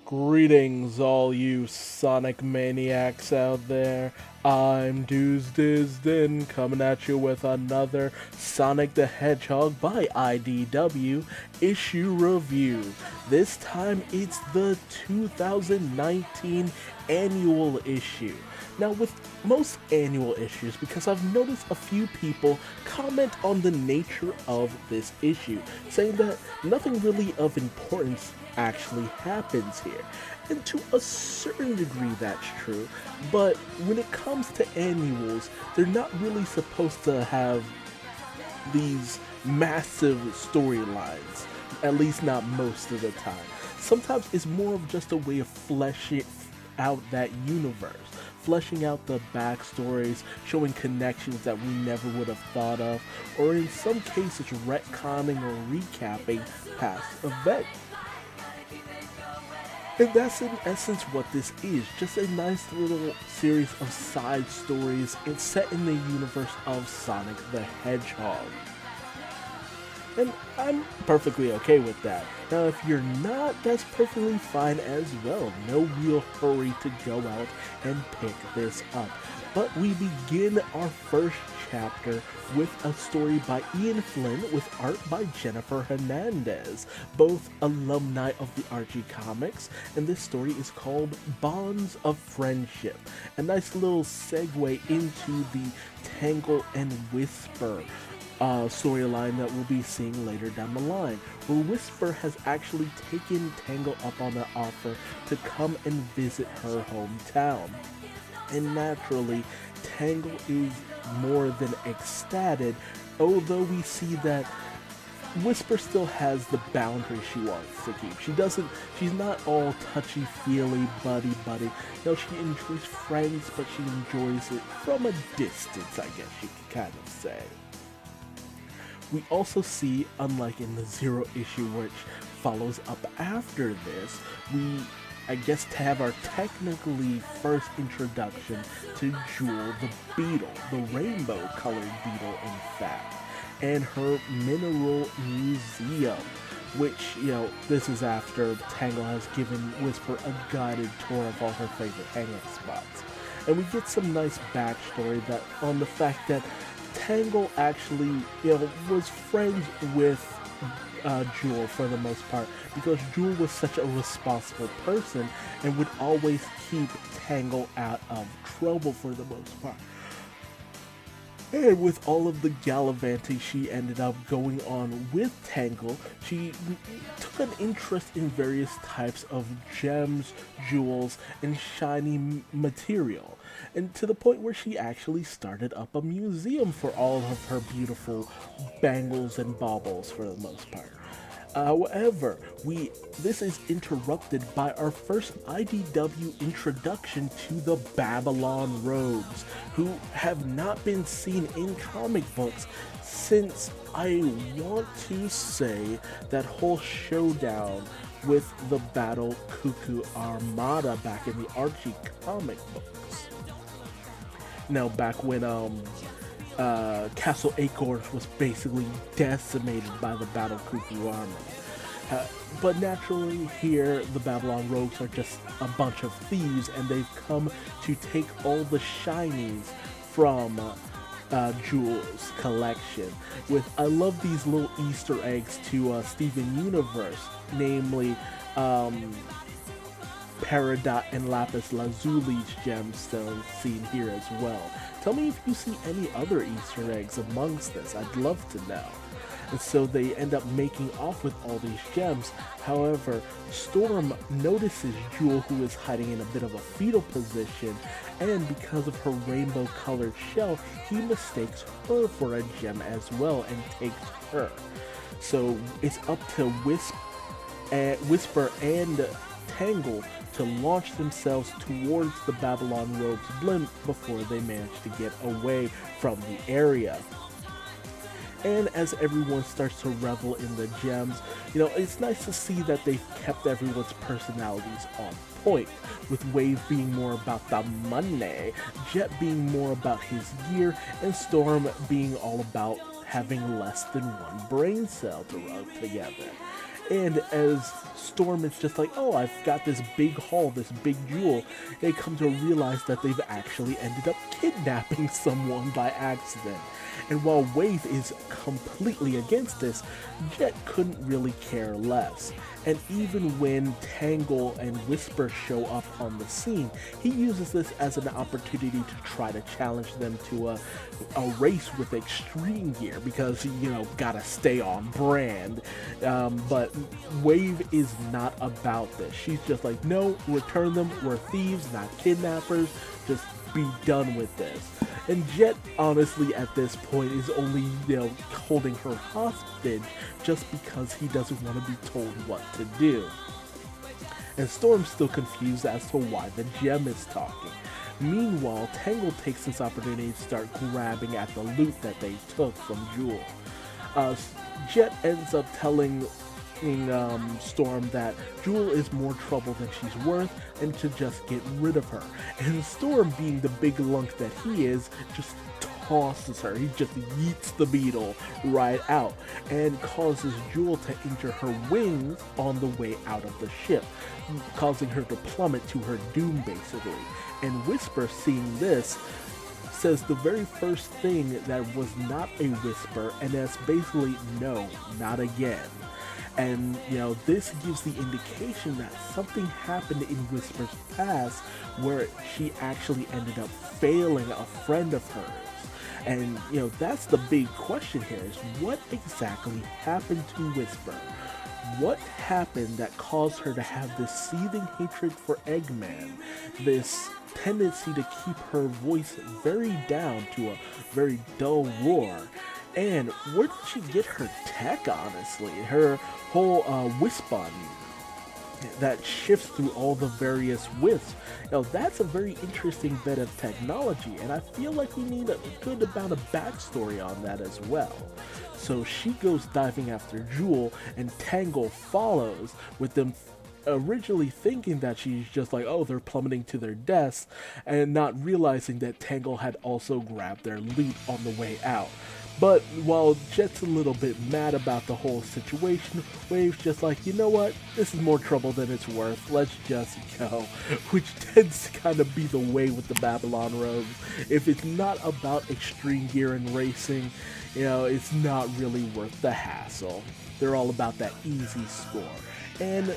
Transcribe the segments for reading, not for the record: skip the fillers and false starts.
Greetings, all you Sonic maniacs out there. I'm Duuz-Diz-Din coming at you with another Sonic the Hedgehog by IDW issue review. This time it's the 2019 annual issue. Now, with most annual issues, because I've noticed a few people comment on the nature of this issue, saying that nothing really of importance actually happens here. And to a certain degree, that's true, but when it comes to annuals, they're not really supposed to have these massive storylines, at least not most of the time. Sometimes it's more of just a way of fleshing out that universe, fleshing out the backstories, showing connections that we never would have thought of, or in some cases retconning or recapping past events. And that's in essence what this is, just a nice little series of side stories and set in the universe of Sonic the Hedgehog. And I'm perfectly okay with that. Now, if you're not, that's perfectly fine as well. No real hurry to go out and pick this up. But we begin our first chapter with a story by Ian Flynn with art by Jennifer Hernandez, both alumni of the Archie comics, and this story is called Bonds of Friendship. A nice little segue into the Tangle and Whisper storyline that we'll be seeing later down the line, where Whisper has actually taken Tangle up on an offer to come and visit her hometown. And naturally, Tangle is more than ecstatic, although we see that Whisper still has the boundaries she wants to keep. She's not all touchy-feely, buddy-buddy. No, she enjoys friends, but she enjoys it from a distance, I guess you could kind of say. We also see, unlike in the Zero issue, which follows up after this, I guess, to have our technically first introduction to Jewel the Beetle, the rainbow-colored beetle, in fact, and her mineral museum, which, this is after Tangle has given Whisper a guided tour of all her favorite hanging spots. And we get some nice backstory that on the fact that Tangle actually, was friends with Jewel for the most part, because Jewel was such a responsible person and would always keep Tangle out of trouble for the most part. And with all of the gallivanting she ended up going on with Tangle, she took an interest in various types of gems, jewels, and shiny material. And to the point where she actually started up a museum for all of her beautiful bangles and baubles for the most part. However, this is interrupted by our first IDW introduction to the Babylon Rogues, who have not been seen in comic books since, I want to say, that whole showdown with the Battle Cuckoo Armada back in the Archie comic books. Now, back when Castle Acorns was basically decimated by the Battle Cuckoo Army. But naturally here, the Babylon Rogues are just a bunch of thieves, and they've come to take all the shinies from Jewel's collection. I love these little Easter eggs to Steven Universe, namely Peridot and Lapis Lazuli's gemstones seen here as well. Tell me if you see any other Easter eggs amongst this. I'd love to know. And so they end up making off with all these gems. However, Storm notices Jewel, who is hiding in a bit of a fetal position, and because of her rainbow-colored shell, he mistakes her for a gem as well and takes her. So it's up to Whisper and Tangle to launch themselves towards the Babylon Rogues blimp before they manage to get away from the area. And as everyone starts to revel in the gems, it's nice to see that they've kept everyone's personalities on point, with Wave being more about the money, Jet being more about his gear, and Storm being all about having less than one brain cell to rub together. And as Storm is just like, oh, I've got this big haul, this big jewel, they come to realize that they've actually ended up kidnapping someone by accident. And while Wave is completely against this, Jet couldn't really care less. And even when Tangle and Whisper show up on the scene, he uses this as an opportunity to try to challenge them to a race with extreme gear because, gotta stay on brand. But Wave is not about this. She's just like, no, return them, we're thieves, not kidnappers, just be done with this. And Jet, honestly, at this point is only, holding her hostage just because he doesn't want to be told what to do. And Storm's still confused as to why the gem is talking. Meanwhile, Tangle takes this opportunity to start grabbing at the loot that they took from Jewel. Jet ends up telling Storm that Jewel is more trouble than she's worth and to just get rid of her. And Storm, being the big lunk that he is, just tosses her. He just yeets the beetle right out and causes Jewel to injure her wings on the way out of the ship, causing her to plummet to her doom basically. And Whisper, seeing this, says the very first thing that was not a whisper, and that's basically, no, not again. And, this gives the indication that something happened in Whisper's past where she actually ended up failing a friend of hers. And, that's the big question here is what exactly happened to Whisper? What happened that caused her to have this seething hatred for Eggman, this tendency to keep her voice very down to a very dull roar? And where did she get her tech, honestly? Her whole wisp button that shifts through all the various wisps. That's a very interesting bit of technology, and I feel like we need a good amount of backstory on that as well. So she goes diving after Jewel, and Tangle follows, with them originally thinking that she's just like, oh, they're plummeting to their deaths, and not realizing that Tangle had also grabbed their loot on the way out. But while Jet's a little bit mad about the whole situation, Wave's just like, you know what, this is more trouble than it's worth, let's just go. Which tends to kind of be the way with the Babylon Rogues. If it's not about extreme gear and racing, it's not really worth the hassle. They're all about that easy score. And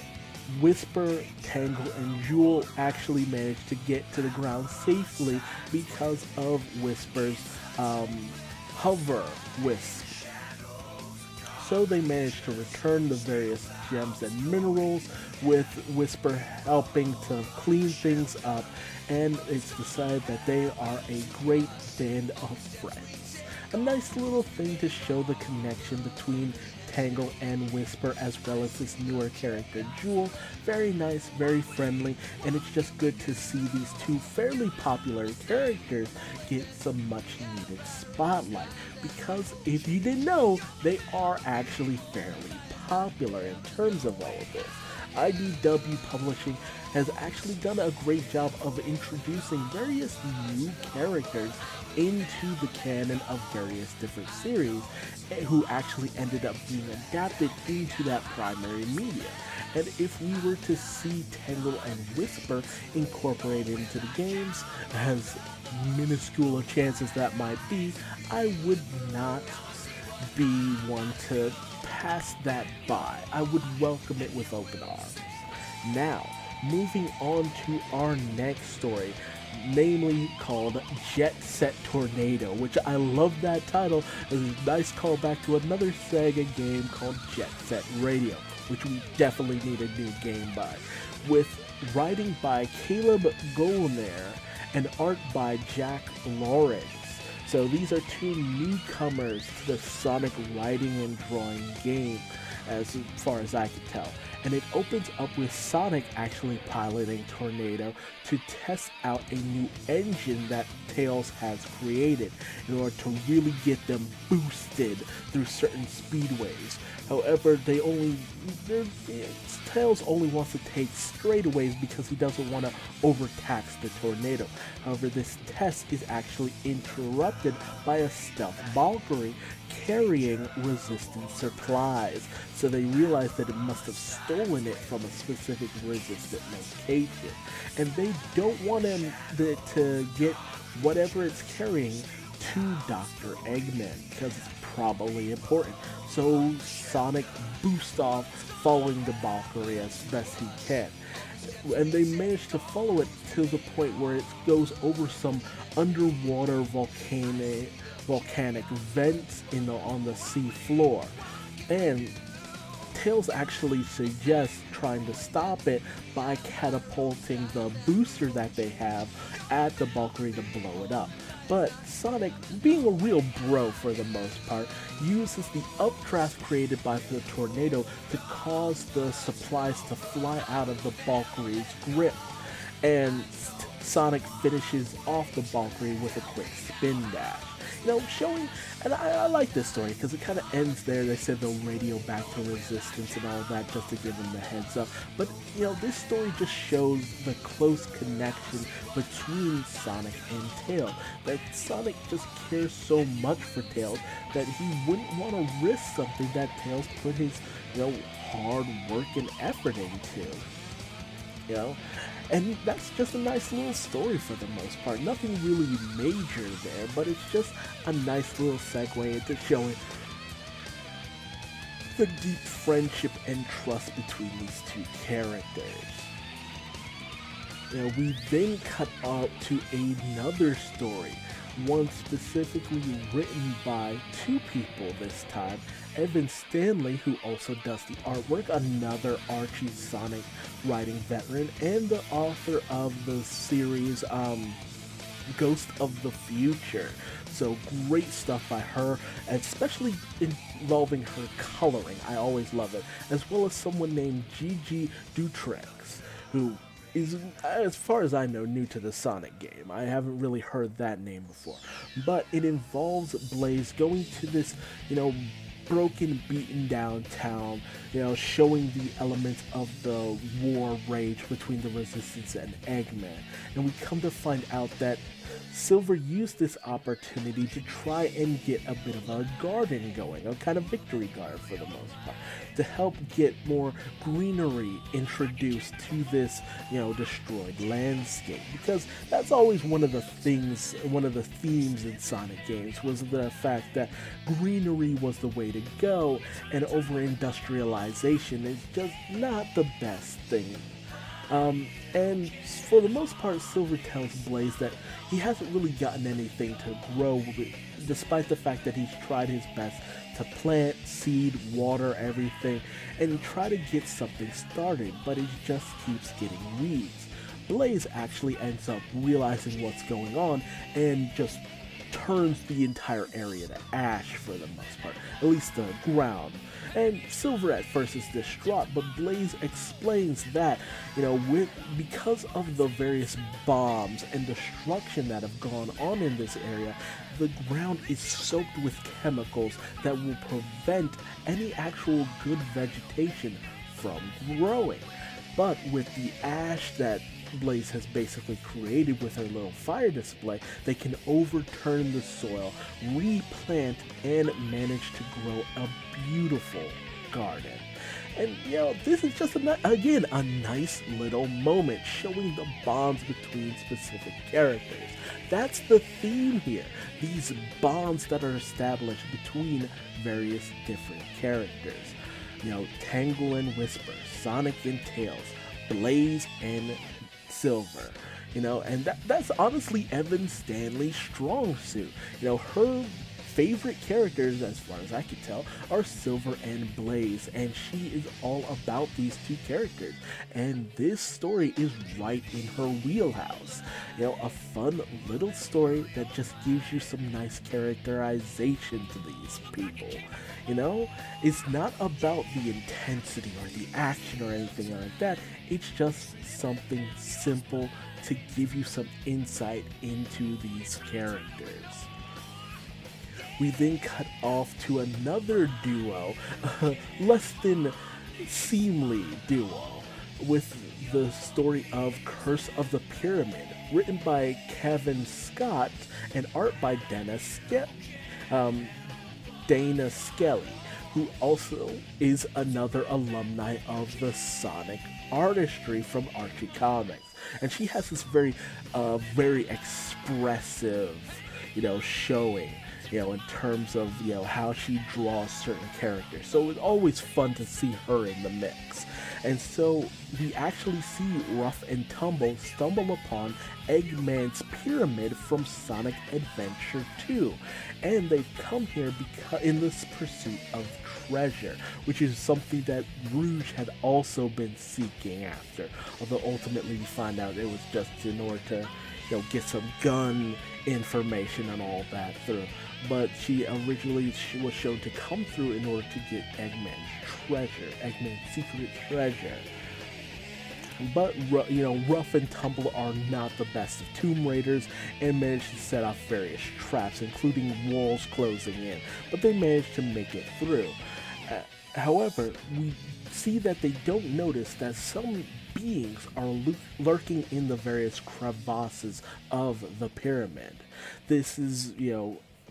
Whisper, Tangle, and Jewel actually managed to get to the ground safely because of Whisper's hover wisp. So they managed to return the various gems and minerals, with Whisper helping to clean things up, and it's decided that they are a great band of friends. A nice little thing to show the connection between Tangle and Whisper, as well as this newer character Jewel. Very nice, very friendly, and it's just good to see these two fairly popular characters get some much needed spotlight, because if you didn't know, they are actually fairly popular in terms of all of this. IDW Publishing has actually done a great job of introducing various new characters into the canon of various different series who actually ended up being adapted into that primary media. And if we were to see Tangle and Whisper incorporated into the games, as minuscule a chance as that might be, I would not be one to pass that by. I would welcome it with open arms. Now, moving on to our next story, namely called Jet Set Tornado, which I love that title. It's a nice callback to another Sega game called Jet Set Radio, which we definitely need a new game by, with writing by Caleb Golner and art by Jack Lawrence. So these are two newcomers to the Sonic writing and drawing game, as far as I can tell. And it opens up with Sonic actually piloting Tornado to test out a new engine that Tails has created in order to really get them boosted through certain speedways. However, Tails only wants to take straightaways because he doesn't want to overtax the Tornado. However, this test is actually interrupted by a stealth Valkyrie carrying resistance supplies, so they realize that it must have stolen it from a specific resistant location, and they don't want to get whatever it's carrying to Dr. Eggman, because it's probably important. So Sonic boosts off, following the Valkyrie as best he can. And they manage to follow it to the point where it goes over some underwater volcanic vents on the sea floor. And Tails actually suggests trying to stop it by catapulting the booster that they have at the Valkyrie to blow it up. But Sonic, being a real bro for the most part, uses the updraft created by the tornado to cause the supplies to fly out of the Valkyrie's grip. And Sonic finishes off the Valkyrie with a quick spin dash. Showing, and I like this story because it kind of ends there. They said they'll radio back to Resistance and all that just to give them the heads up. But, this story just shows the close connection between Sonic and Tails. That Sonic just cares so much for Tails that he wouldn't want to risk something that Tails put his, hard work and effort into. And that's just a nice little story for the most part. Nothing really major there, but it's just a nice little segue into showing the deep friendship and trust between these two characters. We then cut out to another story, one specifically written by two people this time. Evan Stanley, who also does the artwork, another Archie Sonic writing veteran, and the author of the series Ghost of the Future. So great stuff by her, especially involving her coloring. I always love it. As well as someone named Gigi Dutrex, who is, as far as I know, new to the Sonic game. I haven't really heard that name before. But it involves Blaze going to this, broken, beaten down town, showing the elements of the war rage between the Resistance and Eggman. And we come to find out that Silver used this opportunity to try and get a bit of a garden going, a kind of victory garden for the most part, to help get more greenery introduced to this, destroyed landscape. Because that's always one of the themes in Sonic games, was the fact that greenery was the way to go, and over-industrialization is just not the best thing. And for the most part, Silver tells Blaze that he hasn't really gotten anything to grow, despite the fact that he's tried his best to plant, seed, water, everything, and try to get something started, but it just keeps getting weeds. Blaze actually ends up realizing what's going on and just turns the entire area to ash for the most part, at least the ground. And Silver at first is distraught, but Blaze explains that, because of the various bombs and destruction that have gone on in this area, the ground is soaked with chemicals that will prevent any actual good vegetation from growing. But with the ash that Blaze has basically created with her little fire display, they can overturn the soil, replant, and manage to grow a beautiful garden. And this is just a nice little moment showing the bonds between specific characters. That's the theme here, these bonds that are established between various different characters. Tangle and Whisper, Sonic and Tails, Blaze and Silver, and that's honestly Evan Stanley's strong suit. Her favorite characters, as far as I can tell, are Silver and Blaze, and she is all about these two characters, and this story is right in her wheelhouse. A fun little story that just gives you some nice characterization to these people. It's not about the intensity or the action or anything like that. It's just something simple to give you some insight into these characters. We then cut off to another duo, less than seemly duo, with the story of Curse of the Pyramid, written by Kevin Scott and art by Dennis Skip. Dana Skelly, who also is another alumni of the Sonic artistry from Archie Comics. And she has this very expressive, showing, in terms of, how she draws certain characters. So it's always fun to see her in the mix. And so we actually see Rough and Tumble stumble upon Eggman's pyramid from Sonic Adventure 2. And they've come here in this pursuit of treasure, which is something that Rouge had also been seeking after. Although ultimately we find out it was just in order to, get some gun information and all that through. But she was shown to come through in order to get Eggman's secret treasure. But, Rough and Tumble are not the best of Tomb Raiders and manage to set off various traps, including walls closing in, but they manage to make it through. However, we see that they don't notice that some beings are lurking in the various crevasses of the pyramid. This is,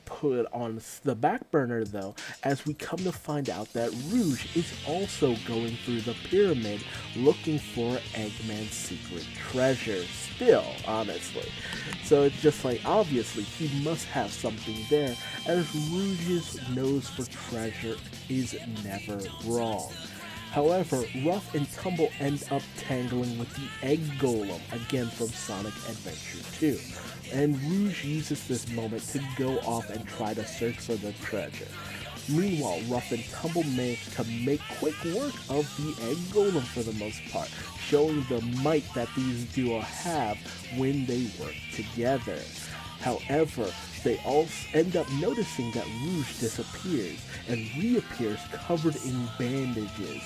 put on the back burner, though, as we come to find out that Rouge is also going through the pyramid looking for Eggman's secret treasure still, honestly. So it's just like, obviously, he must have something there, as Rouge's nose for treasure is never wrong. However, Rough and Tumble end up tangling with the Egg Golem, again from Sonic Adventure 2. And Rouge uses this moment to go off and try to search for the treasure. Meanwhile, Rough and Tumble manage to make quick work of the Egg Golem for the most part, showing the might that these duo have when they work together. However, they all end up noticing that Rouge disappears and reappears covered in bandages,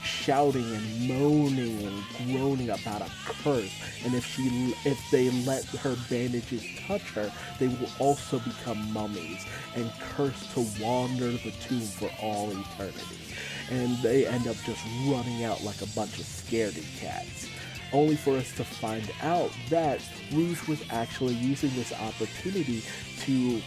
shouting and moaning and groaning about a curse. And if they let her bandages touch her, they will also become mummies and cursed to wander the tomb for all eternity. And they end up just running out like a bunch of scaredy cats. Only for us to find out that Rouge was actually using this opportunity to,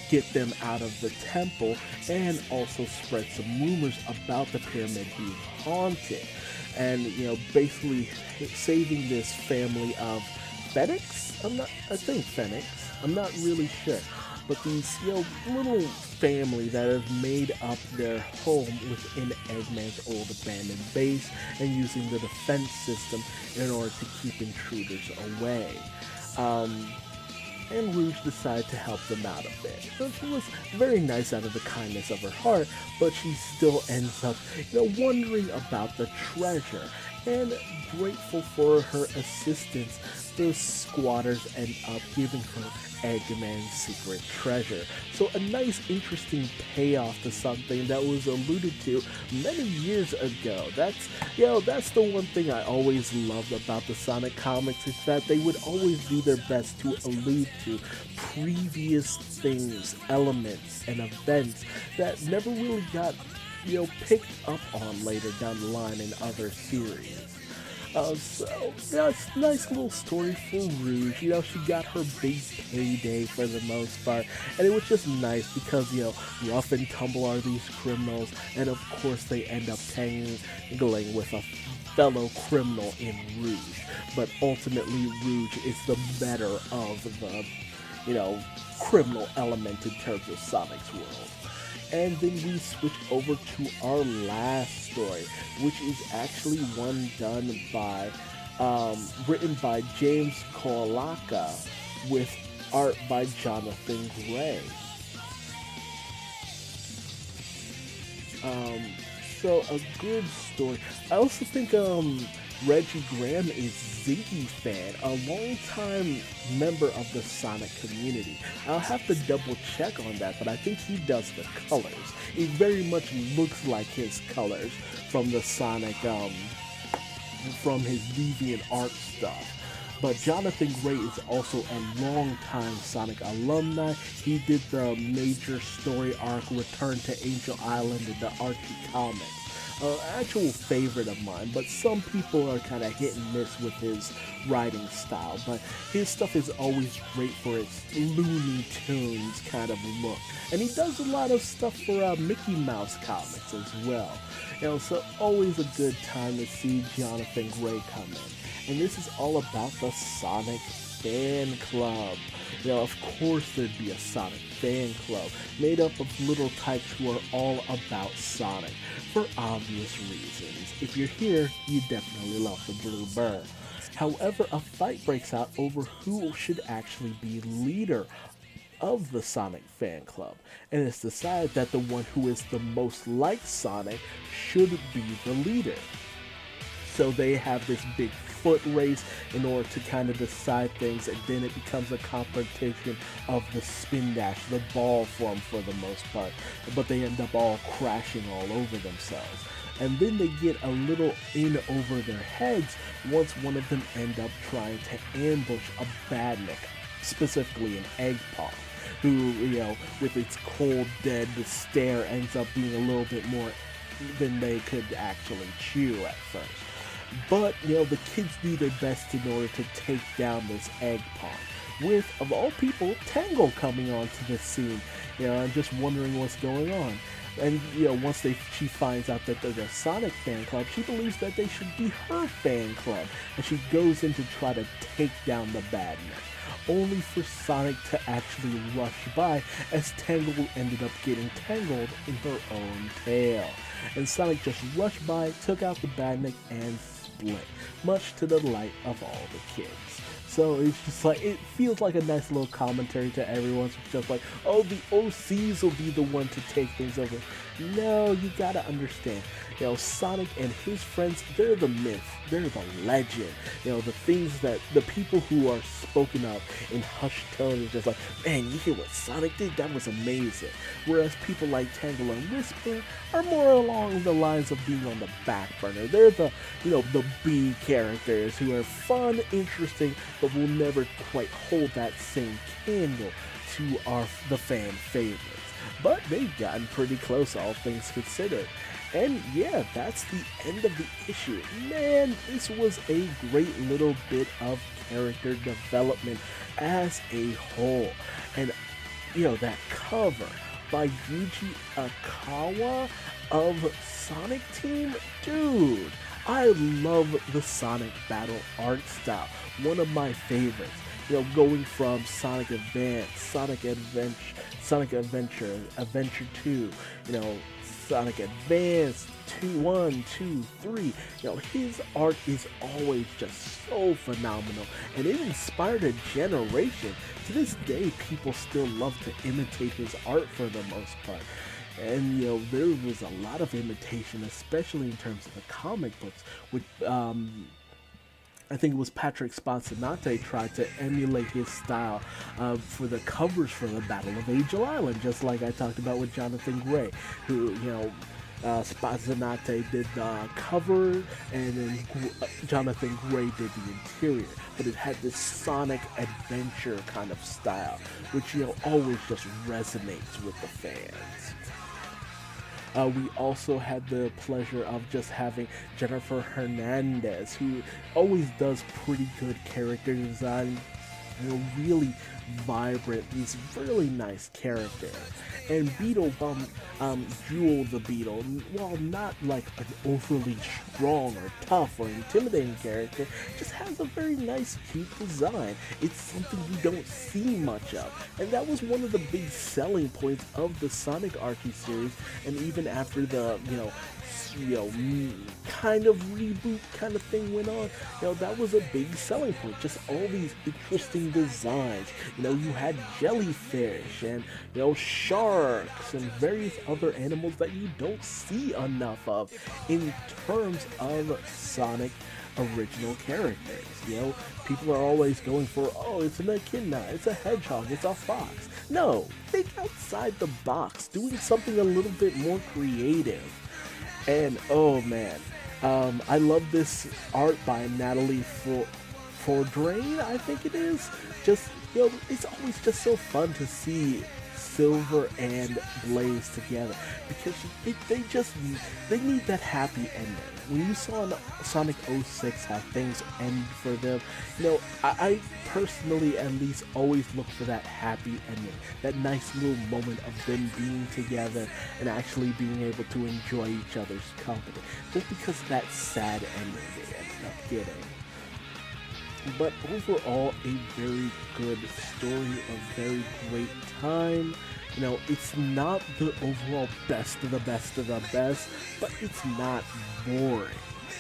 get them out of the temple and also spread some rumors about the pyramid being haunted. And, basically saving this family of Phoenix? I think Phoenix. I'm not really sure. But these, little family that have made up their home within Eggman's old abandoned base and using the defense system in order to keep intruders away. And Rouge decided to help them out a bit. So she was very nice out of the kindness of her heart, but she still ends up, wondering about the treasure. And grateful for her assistance, the squatters end up giving her Eggman's secret treasure. So a nice, interesting payoff to something that was alluded to many years ago. That's the one thing I always loved about the Sonic comics, is that they would always do their best to allude to previous things, elements, and events that never really got picked up on later down the line in other series. So, it's a nice little story for Rouge. She got her big payday for the most part. And it was just nice because, Rough and Tumble are these criminals. And of course they end up tangling with a fellow criminal in Rouge. But ultimately Rouge is the better of the, criminal element in terms of Sonic's world. And then we switch over to our last story, which is actually one done by, written by James Koalaka with art by Jonathan Gray. So a good story. I also think, Reggie Graham is Ziggy fan, a longtime member of the Sonic community. I'll have to double check on that, but I think he does the colors. It very much looks like his colors from the Sonic, from his Deviant Art stuff. But Jonathan Gray is also a longtime Sonic alumni. He did the major story arc Return to Angel Island in the Archie comics. actual favorite of mine, but some people are kind of hit and miss with his writing style. But his stuff is always great for its Looney Tunes kind of look, and he does a lot of stuff for Mickey Mouse comics as well. So always a good time to see Jonathan Gray come in. And this is all about the Sonic fan club. Of course there'd be a Sonic fan club made up of little types who are all about Sonic for obvious reasons. If you're here, you definitely love the Blue Bird. However, a fight breaks out over who should actually be leader of the Sonic fan club, and it's decided that the one who is the most like Sonic should be the leader. So they have this big foot race in order to kind of decide things, and then it becomes a competition of the spin dash, the ball form for the most part, but they end up all crashing all over themselves. And then they get a little in over their heads once one of them end up trying to ambush a badnik, specifically an egg paw, who, with its cold, dead stare ends up being a little bit more than they could actually chew at first. But, the kids do their best in order to take down this egg paw, with, of all people, Tangle coming onto the scene, and just wondering what's going on. And, once she finds out that they're the Sonic fan club, she believes that they should be her fan club, and she goes in to try to take down the badnik, only for Sonic to actually rush by, as Tangle ended up getting tangled in her own tail. And Sonic just rushed by, took out the badnik, and split, much to the delight of all the kids. So it's just like, it feels like a nice little commentary to everyone. So it's just like, oh, the OCs will be the one to take things over. No, you gotta understand, Sonic and his friends, they're the myth, they're the legend. The things that, the people who are spoken of in hushed tones is just like, man, you hear what Sonic did? That was amazing. Whereas people like Tangle and Whisper are more along the lines of being on the back burner. They're the, the B characters who are fun, interesting, but will never quite hold that same candle to the fan favorites. But they've gotten pretty close, all things considered. And yeah, that's the end of the issue. Man, this was a great little bit of character development as a whole. And, that cover by Yuji Akawa of Sonic Team, dude, I love the Sonic battle art style. One of my favorites. Going from Sonic Advance, Sonic Adventure, Adventure 2, Sonic Advance 1, 2, 3. His art is always just so phenomenal, and it inspired a generation. To this day, people still love to imitate his art for the most part. And, there was a lot of imitation, especially in terms of the comic books, with, I think it was Patrick Sponsinate tried to emulate his style for the covers for the Battle of Angel Island, just like I talked about with Jonathan Gray, who, Sponsinate did the cover, and then Jonathan Gray did the interior. But it had this Sonic adventure kind of style, which, always just resonates with the fans. We also had the pleasure of just having Jennifer Hernandez, who always does pretty good character design, really vibrant, these really nice characters. And Beetle, Jewel the Beetle, while not like an overly strong or tough or intimidating character, just has a very nice, cute design. It's something you don't see much of, and that was one of the big selling points of the Sonic Archie series. And even after the, kind of reboot kind of thing went on, that was a big selling point. Just all these interesting designs. You had jellyfish and, sharks and various other animals that you don't see enough of in terms of Sonic original characters. People are always going for, oh, it's an echidna, it's a hedgehog, it's a fox. No, think outside the box, doing something a little bit more creative. And oh man, I love this art by Natalie Fordrain, I think it is. Just, it's always just so fun to see Silver and Blaze together, because they need that happy ending. When you saw in Sonic 06 how things end for them, I personally at least always look for that happy ending, that nice little moment of them being together and actually being able to enjoy each other's company, just because of that sad ending they ended up getting. But overall, a very good story, a very great time. It's not the overall best of the best of the best, but it's not boring.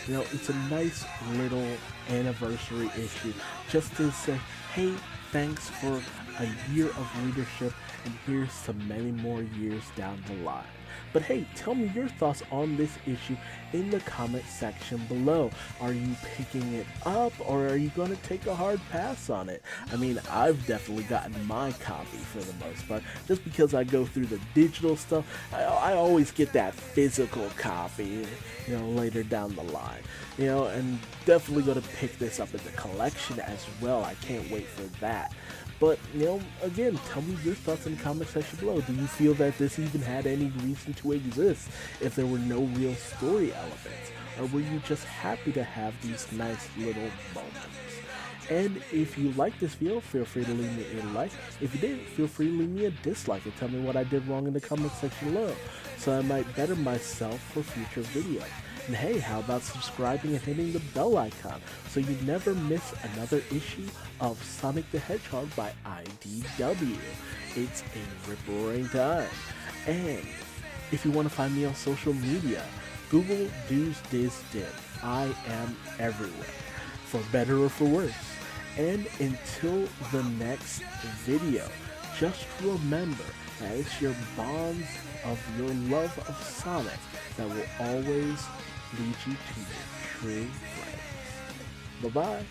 It's a nice little anniversary issue just to say, hey, thanks for a year of leadership, and here's to many more years down the line. But hey, tell me your thoughts on this issue in the comment section below. Are you picking it up, or are you going to take a hard pass on it? I mean, I've definitely gotten my copy for the most part. Just because I go through the digital stuff, I always get that physical copy, later down the line. And definitely going to pick this up in the collection as well. I can't wait for that. But, again, tell me your thoughts in the comment section below. Do you feel that this even had any reason to exist if there were no real story elements? Or were you just happy to have these nice little moments? And if you like this video, feel free to leave me a like. If you didn't, feel free to leave me a dislike and tell me what I did wrong in the comment section below, so I might better myself for future videos. And hey, how about subscribing and hitting the bell icon so you never miss another issue of Sonic the Hedgehog by IDW. It's a rip-roaring time. And if you want to find me on social media, Google Duuz-Diz-Din. I am everywhere, for better or for worse. And until the next video, just remember that it's your bonds of your love of Sonic that will always lead you to your true friends. Bye-bye.